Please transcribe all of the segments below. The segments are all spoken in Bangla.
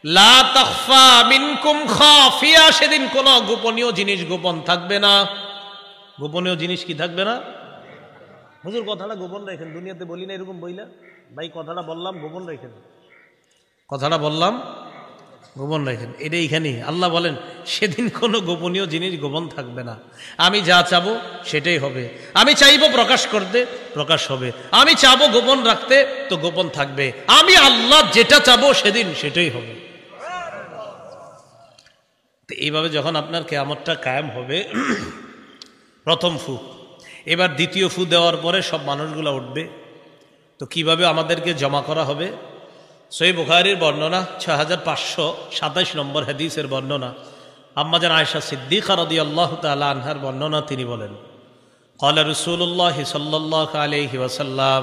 লা তাখফা মিনকুম খাফিয়া, সেদিন কোন গোপনীয় জিনিস গোপন থাকবে না। গোপনীয় জিনিস কি থাকবে না? হুজুর কথাটা গোপন রাখেন, দুনিয়াতে বলি না এরকম বইলা, ভাই কথাটা বললাম গোপন রাখেন, কথাটা বললাম গোপন রাখেন, এটা এইখানেই আল্লাহ বলেন সেদিন কোনো গোপনীয় জিনিস গোপন থাকবে না। আমি যা চাবো সেটাই হবে, আমি চাইবো প্রকাশ করতে প্রকাশ হবে, আমি চাবো গোপন রাখতে তো গোপন থাকবে, আমি আল্লাহ যেটা চাবো সেদিন সেটাই হবে। তো এইভাবে যখন আপনার কিয়ামতটা কায়েম হবে, প্রথম ফু, এবার দ্বিতীয় ফু দেওয়ার পরে সব মানুষগুলো উঠবে। তো কিভাবে আমাদেরকে জমা করা হবে? সহিহ বুখারীর বর্ণনা 6527 নম্বর হাদিসের বর্ণনা, আম্মা জান আয়েশা সিদ্দিকা রাদিয়াল্লাহু তাআলা আনহার বর্ণনা, তিনি বলেন ক্বালা রাসূলুল্লাহ সাল্লাল্লাহু আলাইহি ওয়াসাল্লাম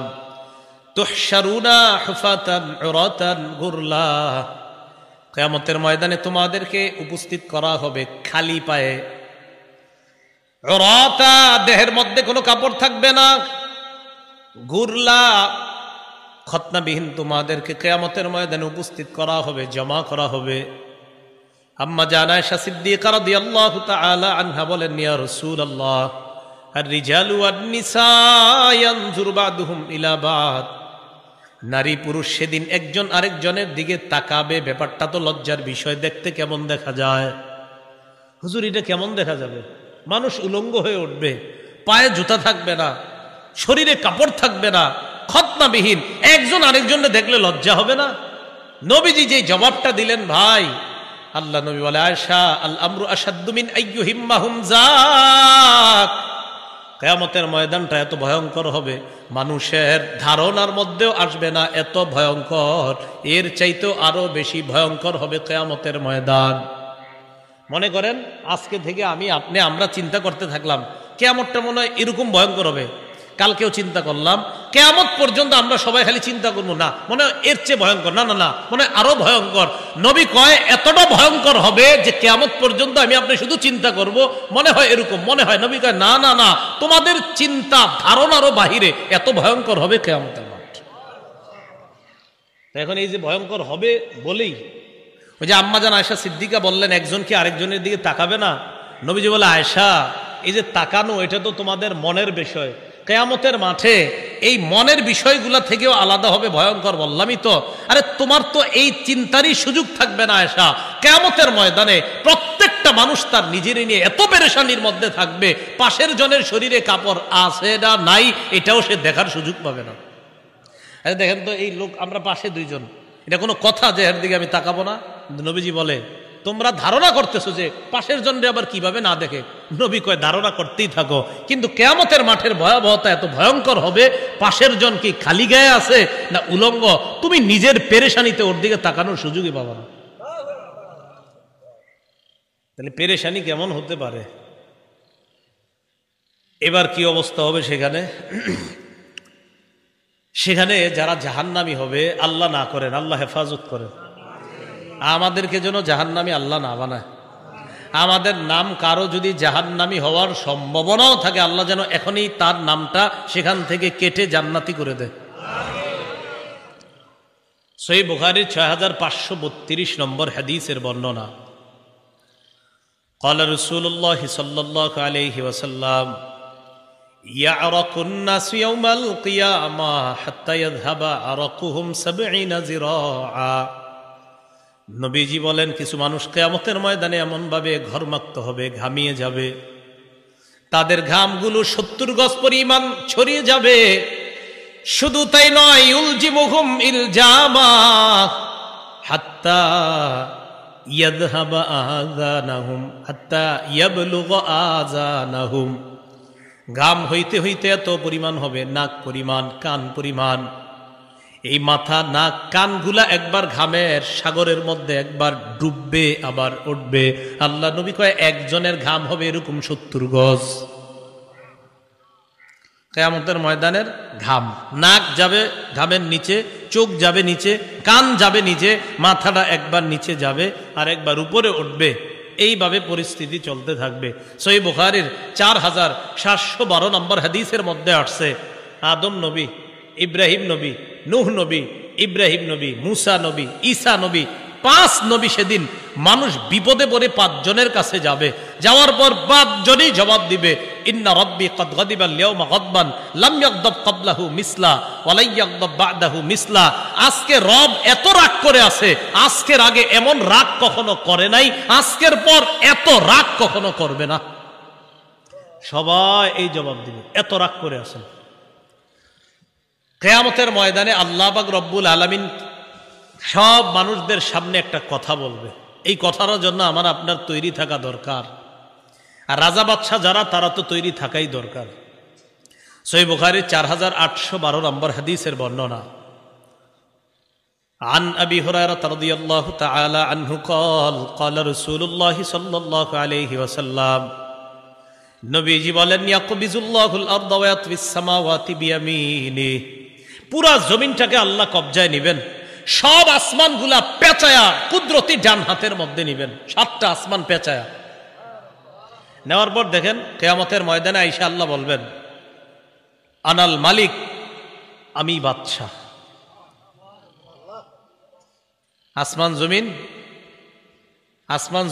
তুহশারুনা হুফাতান উরাতান গুরলা, কিয়ামতের ময়দানে তোমাদেরকে উপস্থিত করা হবে খালি পায়ে, উরাতা দেহের মধ্যে কোনো কাপড় থাকবে না, গুরলা খতনাবিহীন তোমাদেরকে কিয়ামতের ময়দানে উপস্থিত করা হবে, জমা করা হবে। আম্মা জান আয়েশা সিদ্দিকা রাদিয়াল্লাহু তাআলা আনহা বলেন ইয়া রাসূলুল্লাহ আর-রিজালু ওয়ান-নিসা ইয়ানজুরু বা'দুহুম ইলা বা'দ, নারী পুরুষ সেদিন একজন আরেকজনের দিকে তাকাবে, ব্যাপারটা তো লজ্জার বিষয়, দেখতে কেমন দেখা যায়? হুজুর এটা কেমন দেখা যাবে? মানুষ উলঙ্গ হয়ে উঠবে, পায়ে জুতা থাকবে না, শরীরে কাপড় থাকবে না, খতনাবিহীন, একজন আরেকজনকে দেখলে লজ্জা হবে না? নবীজি যে জবাবটা দিলেন ভাই, আল্লাহ নবী বলে আয়েশা আল আমরু আশাদ্দু মিন আইয়ুহিম্মাহুম যাক, কিয়ামতের ময়দানটা এত ভয়ঙ্কর হবে মানুষের ধারণার মধ্যেও আসবে না, এত ভয়ঙ্কর, এর চাইতেও আরো বেশি ভয়ঙ্কর হবে কিয়ামতের ময়দান। মনে করেন আজকে থেকে আমি আপনি আমরা চিন্তা করতে থাকলাম কিয়ামতটা মনে হয় এরকম ভয়ঙ্কর হবে, কালকেও চিন্তা করলাম, কিয়ামত পর্যন্ত আমরা সবাই খালি চিন্তা করবো না মনে হয় এর চেয়ে ভয়ঙ্কর, না না না মনে হয় আরো ভয়ঙ্কর। নবী কয় এতটা ভয়ঙ্কর হবে যে কিয়ামত পর্যন্ত আমি আপনি শুধু চিন্তা করব মনে হয় এরকম, মনে হয়। নবী কয় না না না, তোমাদের চিন্তা ধারণারও বাহিরে এত ভয়ঙ্কর হবে কিয়ামতের মাঠ। এখন এই যে ভয়ঙ্কর হবে বলেই ওই যে আম্মা জান আয়েশা সিদ্দিকা বললেন একজন কি আরেকজনের দিকে তাকাবে না? নবীজি বলে আয়েশা এই যে তাকানো এটা তো তোমাদের মনের বিষয়, কিয়ামতের মাঠে এই মনের বিষয়গুলা থেকেও আলাদা হবে ভয়ঙ্কর, বললামই তো। আরে তোমার তো এই চিন্তারই সুযোগ থাকবে না আয়েশা, কিয়ামতের ময়দানে প্রত্যেকটা মানুষ তার নিজেরই নিয়ে এত পেরেশানির মধ্যে থাকবে, পাশের জনের শরীরে কাপড় আছে না নাই এটাও সে দেখার সুযোগ পাবে না। আরে দেখেন তো এই লোক আমরা পাশে দুইজন, এটা কোনো কথা যে এর দিকে আমি তাকাবো না? নবীজি বলে তোমরা ধারণা করতেছো যে পাশের জনরে আবার কিভাবে না দেখে। নবী কয় ধারণা করতেই থাকো, কিন্তু কিয়ামতের মাঠের ভয়াবহতা এত ভয়ঙ্কর হবে, পাশের জন কি খালি গায়ে আছে না উলঙ্গ, তুমি নিজের পেরেশানিতে ওর দিকে তাকানোর সুযোগই পাবে না। তাহলে পেরেশানি কেমন হতে পারে? এবার কি অবস্থা হবে সেখানে? সেখানে যারা জাহান্নামী হবে, আল্লাহ না করেন, আল্লাহ হেফাজত করেন, আমাদেরকে যেন জাহান্নামী আল্লাহ না বানায়। আমাদের নাম কারো যদি জাহান্নামী হওয়ার সম্ভাবনাও থাকে, আল্লাহ যেন এখনই তার নামটা সেখান থেকে কেটে জান্নাতি করে দেয়। সহিহ বুখারীর 6532 নম্বর হাদিসের বর্ণনা, ক্বালা রাসূলুল্লাহ সাল্লাল্লাহু আলাইহি ওয়াসাল্লাম ইয়ারাকুন নাস ইয়াউমাল কিয়ামাহ হাত্তা ইয়াযহাবা আরাকুহুম 70 জিরাআ। নবীজি বলেন কিছু মানুষ কিয়ামতের ময়দানে এমন ভাবে ঘর্মাক্ত হবে, ঘামিয়ে যাবে, তাদের ঘামগুলো 70 গজ পরিমাণ ছড়িয়ে যাবে। শুধু তাই নয়, ইলজিমুহুম ইলজামা হাত্তা ইয়াযহাবা আযানাহুম হাত্তা ইয়াবলুগা আযানাহুম। ঘাম হইতে হইতে এত পরিমাণ হবে, নাক পরিমাণ, কান পরিমাণ, এই মাথা নাক কানগুলা একবার ঘামের সাগরের মধ্যে একবার ডুববে আবার উঠবে। আল্লাহ নবী কয় একজনের ঘাম হবে এরকম 70 গজ। কিয়ামতের ময়দানের ঘাম, নাক যাবে ঘামের নিচে, চোখ যাবে নিচে, কান যাবে নিচে, মাথাটা একবার নিচে যাবে আর একবার উপরে উঠবে, এইভাবে পরিস্থিতি চলতে থাকবে। সহিহ বুখারীর 4712 নম্বর হাদিসের মধ্যে আসছে আদম নবী, ইব্রাহিম নবী, নূহ নবী, ইব্রাহিম নবী, মুসা নবী, ঈসা নবী 5 নবী সেদিন মানুষ বিপদে পড়ে 5 জনের কাছে যাবে, যাওয়ার পর 5 জনই জবাব দিবে ইন্না রাব্বি ক্বাদ গাদিবা আল-ইয়াওমা গাদবান লাম ইয়াগদাব ক্বাবলাহু মিসলা ওয়া লা ইয়াগদাব বা'দাহু মিসলা। আজকে রব এত রাগ করে আছে, আজকের আগে এমন রাগ কখনো করে নাই, আজকের পর এত রাগ কখনো করবে না। সবাই এই জবাব দিবে, এত রাগ করে আছেন। কিয়ামতের ময়দানে আল্লাহ পাক রব্বুল আলামিন সব মানুষদের সামনে একটা কথা বলবে। এই কথার জন্য আমার আপনার তৈরি থাকা দরকার। আর রাজা বাদশাহ যারা, তারা তো তৈরি থাকাই দরকার। সহিহ বুখারী 4812 নম্বর হাদিসের বর্ণনা। عن أبي هريرة رضي الله تعالى عنه قال قال رسول الله صلى الله عليه وسلم নবীজি বলেন ইয়াকবিজুল্লাহুল আরদা ওয়া ইয়াতবিস সামাওয়াতি বিয়ামিনি, পুরা জমিনটাকে আল্লাহ কবজায় নেবেন, সব আসমানগুলা পেঁচায়া কুদরতি ডান হাতের মধ্যে নেবেন, 7টা আসমান পেঁচায়া নেওয়ার পর দেখেন কিয়ামতের ময়দানে আয়েশা আল্লাহ বলবেন আনাল মালিক, আমি বাদশাহ। আসমান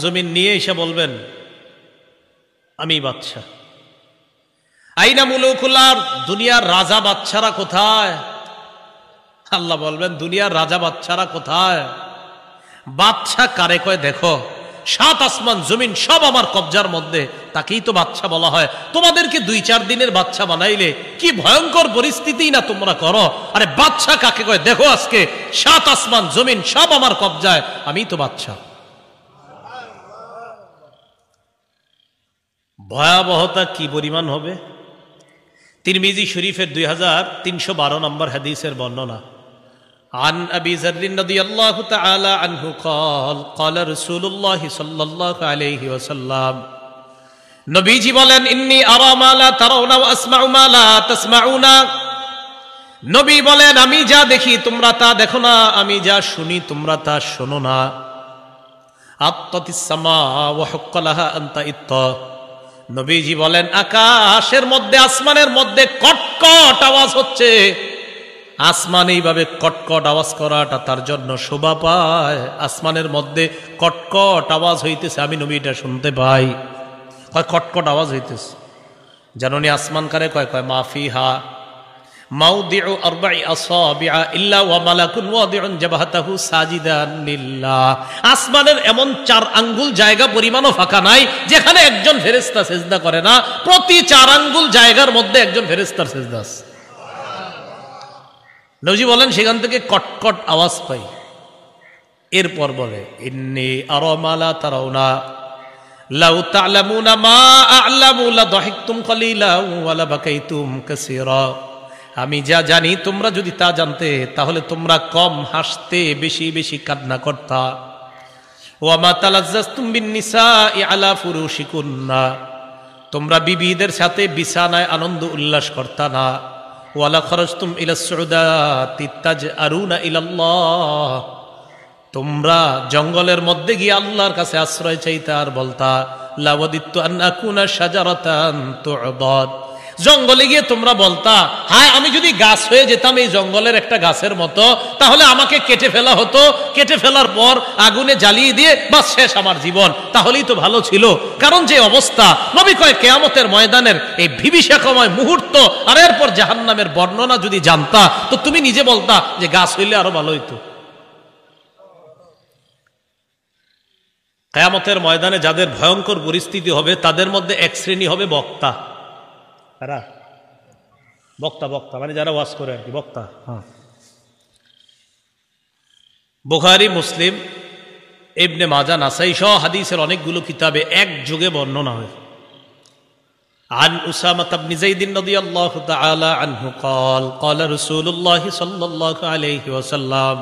জমিন নিয়ে এসে বলবেন আমি বাদশাহ। আইনা মুলুকুল আরদ, দুনিয়ার রাজা বাদশারা কোথায়? আল্লাহ বলবেন দুনিয়ার রাজা বাদশারা কোথায়? বাদশাহ কারে কয় দেখো, 7 আসমান জমিন সব আমার কবজার মধ্যে, তাকেই তো বাদশাহ বলা হয়। তোমাদেরকে 2-4 দিনের বাদশাহ বানাইলে কি ভয়ঙ্কর পরিস্থিতি না তোমরা করো। আরে বাদশাহ কাকে কয় দেখো, আজকে 7 আসমান জমিন সব আমার কবজায়, আমি তো বাদশাহ। ভয়াবহতা কি পরিমাণ হবে। তিরমিজি শরীফের 2312 নম্বর হাদিসের বর্ণনা। عن أبي ذر رضي الله تعالى عنه قال قال رسول الله صلى الله عليه وسلم নবীজি বলেন ইন্নী আরা মা লা তারাউনা ওয়া আসমাউ মা লা তাসমাউনা। নবী বলেন আমি যা দেখি তোমরা তা দেখো না, আমি যা শুনি তোমরা তা শোনো না। আত্তাতিস সামা ওয়া হুক্কালাহা আনতা ইত্তা। নবীজি বলেন আকাশের মধ্যে, আসমানের মধ্যে কটকট আওয়াজ হচ্ছে। আসমান এইভাবে কটকট আওয়াজ করাটা তার জন্য শোভা পায়। আসমানের মধ্যে কটকট আওয়াজ হইতেছে, আমি নবী এটা শুনতে পাই। কয় কটকট আওয়াজ হইতেছে, জানুনি আসমান কারে কয়? কয় মাফিহা মাউদিউ আরবাই আসাবিআ ইল্লা ওয়া মালাকুন ওয়াদিউন জাবহাতাহু সাজিদান লিল্লাহ। আসমানের এমন 4 আঙ্গুল জায়গা পরিমাণও ফাঁকা নাই যেখানে একজন ফেরেশতা সিজদা করে না। প্রতি 4 আঙ্গুল জায়গার মধ্যে একজন ফেরেশতার সিজদা আছে। নবী বলেন সেখান থেকে কটকট আওয়াজ পাই। এরপর বলে ইন্নী আরা মা লা তারাউনা লাউ তা'লামুনা মা আ'লামু লা দাহিকতুম কালিলান ওয়া লা বাকাইতুম কাসীরা। আমি যা জানি তোমরা যদি তা জানতে, তাহলে তোমরা কম হাসতে, বেশি বেশি কান্না করতা। ওয়া মা তালাজ্জাজতুম বিন নিসাই আলা ফুরুশিকুন্না, তোমরা বিবিদের সাথে বিছানায় আনন্দ উল্লাস করতা না। ওয়ালা খরজতুম ইলা সুউদাতি তাজআরুনা ইলাল্লাহ, তোমরা জঙ্গলের মধ্যে গিয়ে আল্লাহর কাছে আশ্রয় চাইতা আর বলতা লাওয়াদিতু আন আকুনা শাজারাতান তু'বাদ। জঙ্গলে গিয়ে তোমরা বলতা হায় আমি যদি গাছ হয়ে যেতাম এই জঙ্গলের একটা গাছের মতো, তাহলে আমাকে কেটে ফেলা হতো, কেটে ফেলার পর আগুনে জ্বালিয়ে দিয়ে বাস শেষ আমার জীবন, তাহলেই তো ভালো ছিল। কারণ যে অবস্থা, নবী কয় কিয়ামতের ময়দানের এই বিভীষিকাময় মুহূর্ত আর এরপর জাহান্নামের বর্ণনা যদি জানতা, তো তুমি নিজে বলতা যে গাছ হইলে আরো ভালো হইতো। কিয়ামতের ময়দানে যাদের ভয়ঙ্কর পরিস্থিতি হবে, তাদের মধ্যে এক শ্রেণী হবে বক্তা। কারা? বক্তা। বক্তা মানে যারা ওয়াজ করে আর কি, বক্তা। হ্যাঁ, বুখারী, মুসলিম, ইবনে মাজাহ, নাসাই সহ হাদিসের অনেকগুলো কিতাবে একযোগে বর্ণনা হয়। عن أسامة بن زيد رضي الله تعالى عنه قال قال رسول الله صلى الله عليه وسلم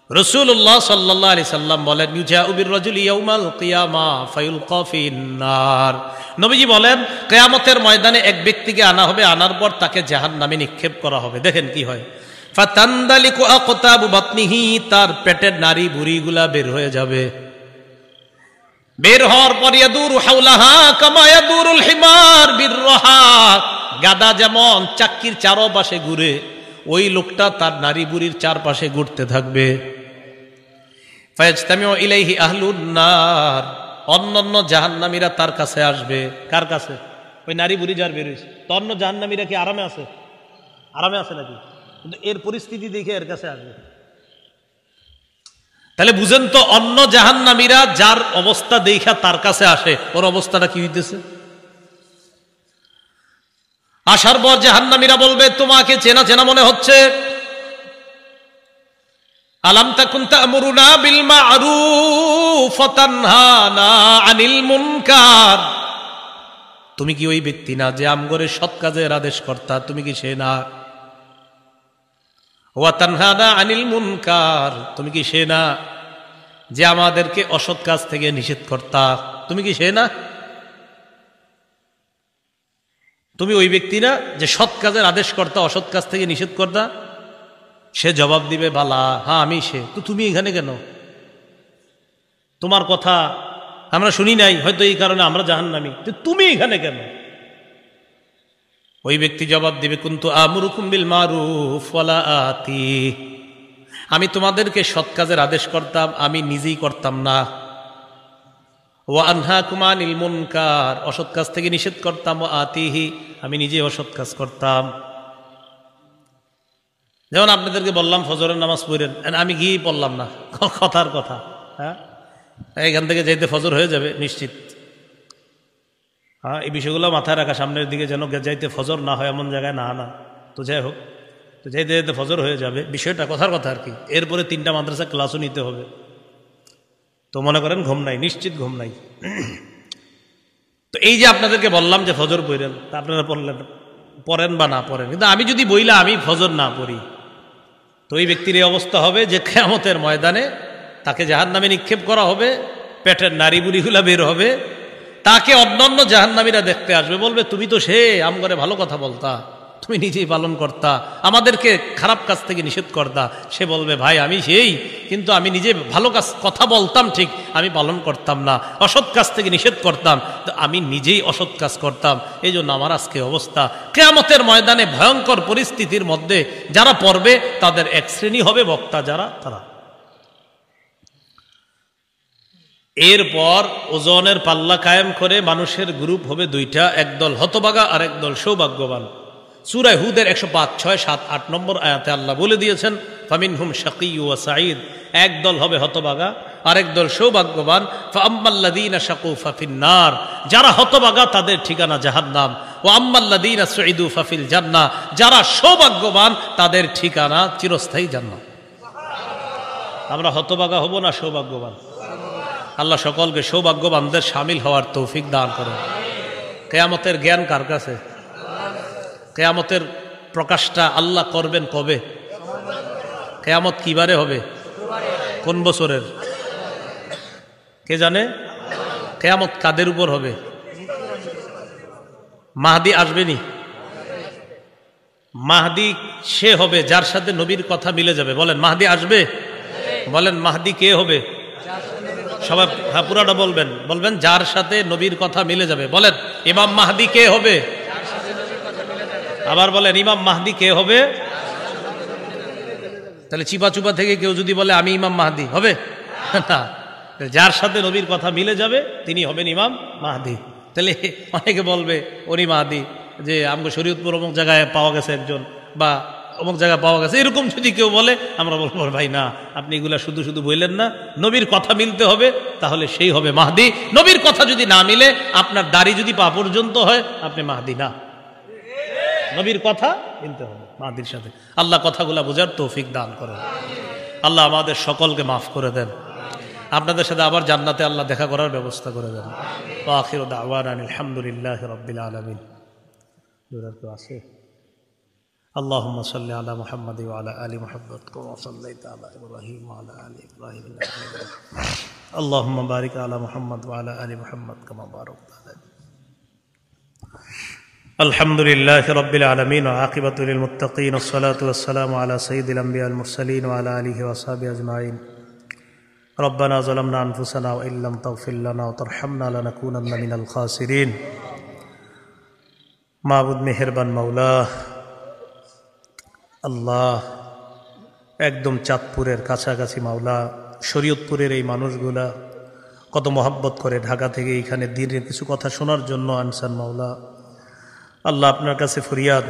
রাসূলুল্লাহ সাল্লাল্লাহু আলাইহি সাল্লাম বলেন ইউজাউ বির-রাজুলি ইয়াউমাল কিয়ামা ফায়ুলকা ফিন-নার। নবীজি বলেন কিয়ামতের ময়দানে এক ব্যক্তিকে আনা হবে, আনার পর তাকে জাহান্নামে নিক্ষেপ করা হবে। দেখেন কি হয়, ফাতানদালিকু আকতাবু বাতনিহি, তার পেটের নাড়ি ভুঁড়িগুলা বের হয়ে যাবে। বের হওয়ার পর ইয়াদুরু হাওলাহা কামা ইয়াদুরুল হিমার বির-রাহা, গাদা যেমন চাক্কির চারপাশে ঘুরে, ওই লোকটা তার নারী বুড়ির চারপাশে ঘুরতে থাকবে। ফায়াজতামিউ ইলাইহি আহলুন নার, অন্যান্য জাহান্নামীরা তার কাছে আসবে। কার কাছে? ওই নারী বুড়ি যার বের হয়েছে। তো অন্য জাহান্নামীরা কি আরামে আছে? আরামে আছে নাকি? কিন্তু এর পরিস্থিতি দেখে এর কাছে আসবে। তাহলে বুঝেন তো, অন্য জাহান্নামীরা যার অবস্থা দেখা তার কাছে আসে, ওর অবস্থাটা কি হইতেছে? আসার পর জাহান্নামীরা বলবে, তোমাকে চেনা চেনা মনে হচ্ছে। আলাম তাকুন তা'মুরুনা বিল মা'রুফ ওয়া তানহানা আনিল মুনকার, তুমি কি ওই ব্যক্তি না যে আমগরে সৎ কাজের আদেশ কর্তা? তুমি কি সে না? ওয়া তানহানা আনিল মুনকার, তুমি কি সে না যে আমাদেরকে অসৎ কাজ থেকে নিষেধ কর্তা? তুমি কি সে না? তুমি ওই ব্যক্তি না যে সৎ কাজের আদেশ কর্তা, অসৎ কাজ থেকে নিষেধ কর্তা? সে জবাব দিবে, বালা, হ্যাঁ আমি সে। তো তুমি এখানে কেন? তোমার কথা আমরা শুনি নাই, হয়তো এই কারণে আমরা জাহান্নামী, তুমি এখানে কেন? ওই ব্যক্তি জবাব দিবে, কুনতু আমুরুকুম বিল মারুফ ওয়ালা আতি, আমি তোমাদেরকে সৎ কাজের আদেশ করতাম, আমি নিজেই করতাম না। ওয়া আনহাকুম আনিল মুনকার, অসৎ কাজ থেকে নিষেধ করতাম। ওয়া আতিহি, আমি নিজে অসৎ কাজ করতাম। যেমন আপনাদেরকে বললাম ফজরের নামাজ পড়েন, আমি গিয়ে পড়লাম না, কথার কথা। হ্যাঁ, এখান থেকে যাইতে ফজর হয়ে যাবে নিশ্চিত। হ্যাঁ, এই বিষয়গুলো মাথায় রাখা, সামনের দিকে যেন যাইতে ফজর না হয় এমন জায়গায় না আনা। তো যাই হোক, তো যাইতে যাইতে ফজর হয়ে যাবে, বিষয়টা কথার কথা আর কি। এরপরে 3টা মাদ্রাসা ক্লাসও নিতে হবে। তো মনে করেন ঘুম নাই, নিশ্চিত ঘুম নাই। তো এই যে আপনাদেরকে বললাম যে ফজর পড়েন, তা আপনারা পড়েন বা না পড়েন, কিন্তু আমি যদি বইলা আমি ফজর না পড়ি, তো ওই ব্যক্তির এই অবস্থা হবে যে কিয়ামতের ময়দানে তাকে জাহান্নামে নিক্ষেপ করা হবে, পেটের নারী বুড়িগুলা বের হবে, তাকে অন্যান্য জাহান্নামীরা দেখতে আসবে, বলবে, তুমি তো সে আমগরে ভালো কথা বলতা, তুমি নিজেই পালন করতা, আমাদেরকে খারাপ কাজ থেকে নিষেধ করতা। সে বলবে, ভাই আমি সেই, কিন্তু আমি নিজে ভালো কাজ কথা বলতাম ঠিক, আমি পালন করতাম না, অসৎ কাজ থেকে নিষেধ করতাম, তো আমি নিজেই অসৎ কাজ করতাম, এই জন্য আমার আজকে অবস্থা। কিয়ামতের ময়দানে ভয়ঙ্কর পরিস্থিতির মধ্যে যারা পড়বে তাদের এক শ্রেণী হবে বক্তা যারা, তারা। এরপর ওজনের পাল্লা কায়েম করে মানুষের গ্রুপ হবে 2টা, একদল হতভাগা আর একদল সৌভাগ্যবান। সূরা হুদের 105, 6, 7, 8 নম্বর আয়াতে আল্লাহ বলে দিয়েছেন, ফামিনহুম শাকিয়্যু ওয়া সাঈদ, একদল হবে হতভাগা আর একদল সৌভাগ্যবান। ফাআম্মাল্লাযীনা শাকু ফাফিন্নার, যারা হতভাগা তাদের ঠিকানা জাহান্নাম। ওয়া আম্মাল্লাযীনা সুঈদু ফাফিল জান্নাহ, যারা সৌভাগ্যবান তাদের ঠিকানা চিরস্থায়ী জান্নাত। আমরা হতভাগা হব না সৌভাগ্যবান? আল্লাহ সকলকে সৌভাগ্যবানদের শামিল হওয়ার তৌফিক দান করুন। কিয়ামতের জ্ঞান কার কাছে? কিয়ামতের প্রকাশটা আল্লাহ করবেন কবে? কিয়ামত কিবারে হবে? কোন বছরের? কে জানে? কিয়ামত কাদের উপর হবে? মাহদি আসবেনি? মাহদি সে হবে যার সাথে নবীর কথা মিলে যাবে। বলেন মাহদি আসবে? বলেন মাহদি কে হবে? সবাই হ্যাঁ পুরাটা বলবেন, বলবেন যার সাথে নবীর কথা মিলে যাবে। বলেন ইমাম মাহদি কে হবে? আবার বলেন ইমাম মাহদি কে হবে? তাহলে চিপা চুপা থেকে কেউ যদি বলে আমি ইমাম মাহদি, হবে না। যার সাথে নবীর কথা মিলে যাবে তিনি হবেন ইমাম মাহদি। তাহলে অনেকে বলবে উনি মাহদি, যে আমাকে শরীয়তপুর অমুক জায়গায় পাওয়া গেছে একজন, বা অমুক জায়গায় পাওয়া গেছে, এরকম যদি কেউ বলে আমরা বলবো ভাই না, আপনি এগুলা শুধু শুধু বললেন না, নবীর কথা মিলতে হবে, তাহলে সেই হবে মাহদি। নবীর কথা যদি না মিলে, আপনার দাড়ি যদি পা পর্যন্ত হয়, আপনি মাহদি না। নবীর কথা মিলতে হবে মাহদির সাথে। আল্লাহ কথাগুলা বোঝার তৌফিক দান করেন। আল্লাহ আমাদের সকলকে মাফ করে দেন। আপনাদের সাথে আবার জান্নাতে আল্লাহ দেখা করার ব্যবস্থা করে দেন। ওয়া আখিরু দাওয়ানা আলহামদুলিল্লাহি রাব্বিল আলামিন। দুরার তো আছে। اللهم صل على محمد وعلى آل محمد كما صليت على إبراهيم وعلى آل إبراهيم إنك حميد مجيد. اللهم بارك على محمد وعلى آل محمد كما باركت على الحمد لله رب العالمين وعاقبة للمتقين والصلاة والسلام على سيد الأنبياء المرسلين وعلى آله وصحبه أجمعين. ربنا ظلمنا أنفسنا وإن لم تغفر لنا وترحمنا لنكونن من الخاسرين. মাবুদ মেহেরবান মাওলা আল্লাহ, একদম চাঁদপুরের কাছাকাছি মাওলা, শরীয়তপুরের এই মানুষগুলা কত মহব্বত করে ঢাকা থেকে এইখানে দিনের কিছু কথা শোনার জন্য আনসান মাওলা। আল্লাহ আপনার কাছে ফরিয়াদ,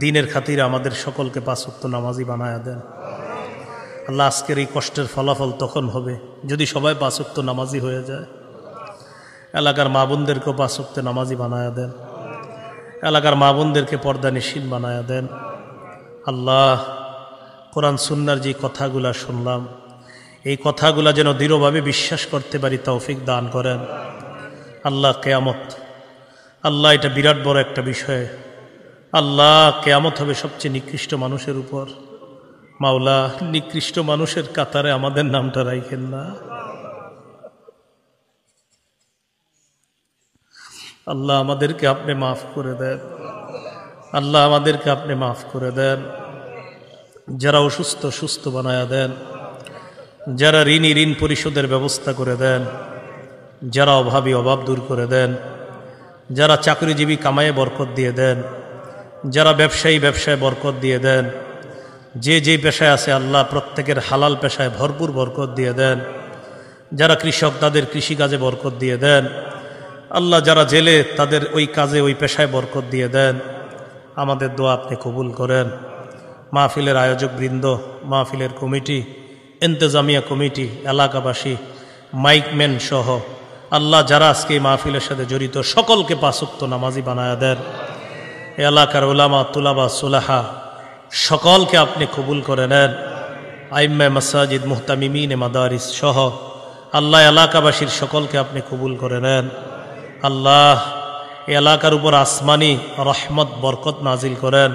দিনের খাতিরে আমাদের সকলকে 5 ওয়াক্ত নামাজি বানায়া দেন। আল্লাহ আজকের এই কষ্টের ফলাফল তখন হবে যদি সবাই 5 ওয়াক্ত নামাজি হয়ে যায়। এলাকার মা বোনদেরকেও 5 ওয়াক্ত নামাজি বানায়া দেন। এলাকার মা বোনদেরকে পর্দানিশীন বানায়া দেন। আল্লাহ কোরআন সুন্নাহর যে কথাগুলা শুনলাম, এই কথাগুলা যেন দৃঢ়ভাবে বিশ্বাস করতে পারি তৌফিক দান করেন। আল্লাহ কিয়ামত, আল্লাহ এটা বিরাট বড় একটা বিষয়। আল্লাহ কিয়ামত হবে সবচেয়ে নিকৃষ্ট মানুষের উপর। মাওলা নিকৃষ্ট মানুষের কাতারে আমাদের নামটা রাখেন না। আল্লাহ আমাদেরকে আপনি মাফ করে দেন। আল্লাহ আমাদেরকে আপনি মাফ করে দেন। যারা অসুস্থ সুস্থ বানায়া দেন, যারা ঋণী ঋণ পরিশোধের ব্যবস্থা করে দেন, যারা অভাবী অভাব দূর করে দেন, যারা চাকরিজীবী কামায়ে বরকত দিয়ে দেন, যারা ব্যবসায়ী ব্যবসায় বরকত দিয়ে দেন, যে যে পেশায় আছে আল্লাহ প্রত্যেকের হালাল পেশায় ভরপুর বরকত দিয়ে দেন। যারা কৃষক তাদের কৃষিকাজে বরকত দিয়ে দেন। আল্লাহ যারা জেলে তাদের ওই কাজে ওই পেশায় বরকত দিয়ে দেন। আমাদের দোয়া আপনি কবুল করেন। মাহফিলের আয়োজক বৃন্দ, মাহফিলের কমিটি, ইন্তেজামিয়া কমিটি, এলাকাবাসী, মাইকম্যান সহ আল্লাহ যারা আজকে এই মাহফিলের সাথে জড়িত সকলকে 5 ওয়াক্ত নামাজি বানায়া দেন। এলাকার উলামা তুলাবা সুলাহা সকলকে আপনি কবুল করে নেন। আইম্মা মাসাজিদ মুহতামিমিন মাদারিস সহ আল্লাহ এলাকাবাসীর সকলকে আপনি কবুল করে নেন। আল্লাহ এলাকার উপর আসমানি রহমত বরকত নাজিল করেন।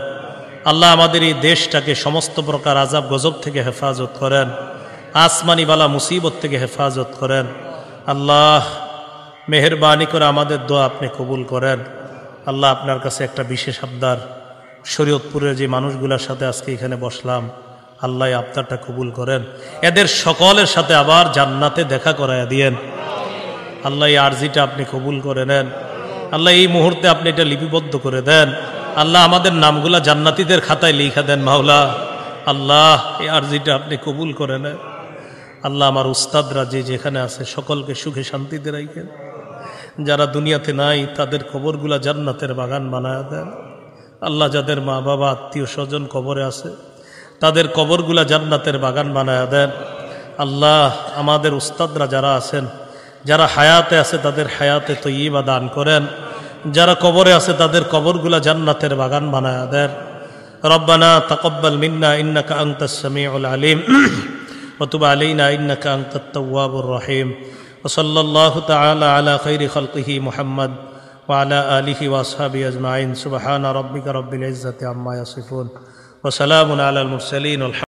আল্লাহ আমাদের এই দেশটাকে সমস্ত প্রকার আযাব গজব থেকে হেফাজত করেন। আসমানি বালা মুসিবত থেকে হেফাজত করেন। আল্লাহ মেহেরবানি করে আমাদের দোয়া আপনি কবুল করেন। আল্লাহ আপনার কাছে একটা বিশেষ আবদার, শরীয়তপুরের যে মানুষগুলোর সাথে আজকে এখানে বসলাম, আল্লাহ আবদারটা কবুল করেন। এদের সকলের সাথে আবার জান্নাতে দেখা করায়া দিয়েন। আল্লাহ এই আরজিটা আপনি কবুল করে নেন। আল্লাহ এই মুহূর্তে আপনি এটা লিপিবদ্ধ করে দেন। আল্লাহ আমাদের নামগুলা জান্নাতীদের খাতায় লিখা দেন মাওলা। আল্লাহ এই আরজিটা আপনি কবুল করে নেন। আল্লাহ আমার উস্তাদরা যে যেখানে আছে সকলকে সুখে শান্তিতে রাখেন। যারা দুনিয়াতে নাই তাদের কবরগুলা জান্নাতের বাগান বানায়া দেন। আল্লাহ যাদের মা বাবা আত্মীয় স্বজন কবরে আছে তাদের কবরগুলা জান্নাতের বাগান বানায়া দেন। আল্লাহ আমাদের উস্তাদরা যারা আছেন, যারা হায়াতে আছে তাদের হায়াতে তয়্যিবা দান করেন। যারা কবরে আছে তাদের কবরগুলা জান্নাতের বাগান বানায়া দেন। রব্বানা তাকাব্বাল মিন্না ইন্নাকা আনতাস সামিউল আলিম ওয়া তুব আলাইনা ইন্নাকা আনতাত তাওয়াবুর রহিম। ওয়া সাল্লাল্লাহু তাআলা আলা খাইরি খালকিহি মুহাম্মদ ওয়া আলা আলিহি ওয়া আসহাবিহি আজমাইন। সুবহানা রাব্বিকা রাব্বিল ইজ্জাতি আম্মা ইয়াসিফুন ওয়া সালামুন আলাল মুরসালিন।